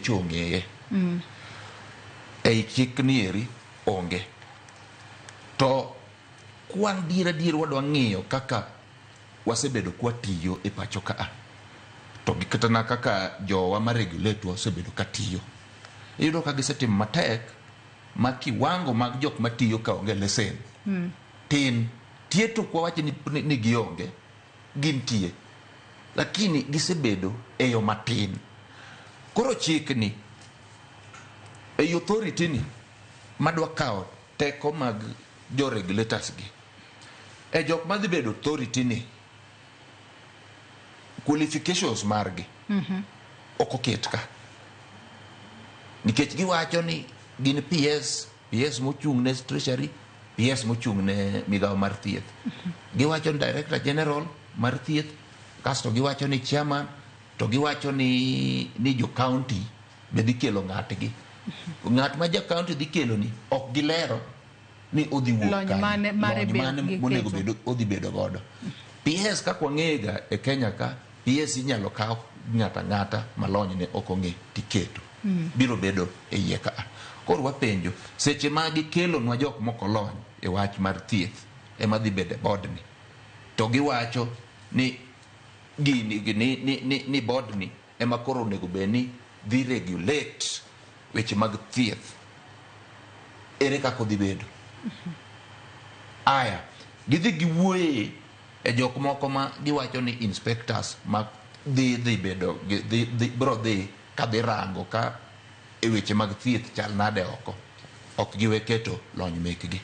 nyocha ong'eye. Ei chik ni eri onge. To kwan dier wadwa ng'iyo kaka wasebedo kwa tiyo e pacho ka. To gikatana kaka jowa ma regulate wasebedo ka tiyo. Iyudo ka gisetim matek ma kiwango mag jok matiyo ka onge lesen. Tin tieto kwa wache ni gionge gintie. Lakini gisebedo e yo matin. Koro chik ni e authority ni madwa kao teko mag jo regulators gi. E jok madhi bedo authority ni qualifications margi oko ket ka. Nikech giwacho ni gin PS mochung' ne treasury, PS mochung' ne migawo mar thieth. Giwacho ni director general mar thieth, kasto giwacho ni chairman, to giwacho ni jo county be dhi kelo ng'atgi. Ng'at ma ja county dhi kelo ni ok gilero ni odhi wuok lony mane monego bedo odhi bedo godo. PS ka kwang'ega e Kenya ka PS inyalo kawo ng'ata malony ne ok ong'e tiketo. Biro bedo e iye ka. Koro wapenjo seche ma gikelo nwa jok moko lony e wach mar thieth ema dhi bedo board ni. To giwacho ni ni board ni ema koro onego be ni dhi regulate weche mag thieth. Ere kako dhi bedo? Aya, gidhi giwuoye e jok moko ma giwacho ni inspectors ma dhi bedo bro dhi ka dhi rango ka e weche mag thieth chal nade oko. Ok giwe keto lony mekgi.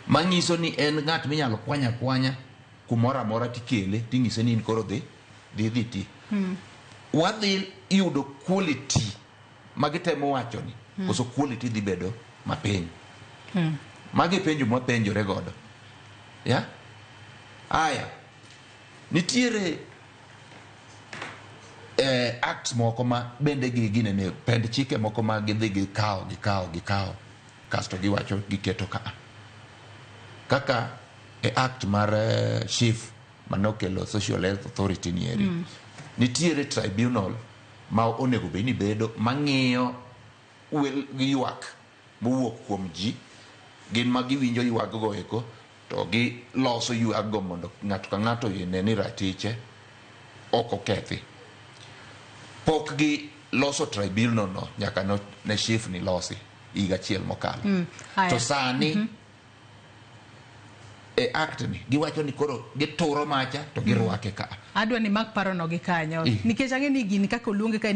Manyiso ni en ng'at minyalo kwanya kumora mora tikele ting'ise ni in koro dhi ti. Wadhi yudo quality magitemo wacho ni koso quality dhi bedo mapiny. Magi penjo mwapenjore godo. Aya, nitiere acts moko ma bende gine ne pend chike moko ma gidhi gikawo kasto giwacho giketo ka. Kaka act mar chief manokelo social health authority ni eri. Nitiere tribunal ma onego be ni bedo mang'iyo ywak mowuok kuom ji, gin ma giwinjo ywak go eko to gi loso ywak go mondo ng'ato ka ng'ato yene ni ratiche oko kethi. Pok gi loso tribunal no nyaka ne chief ni losi higa achiel mokalo. To sani e act ni giwacho ni koro gituro macha to girwake ka. Adwa ni mak paro no gi kanyo nikech ang'e ni gini kaka oluonge ka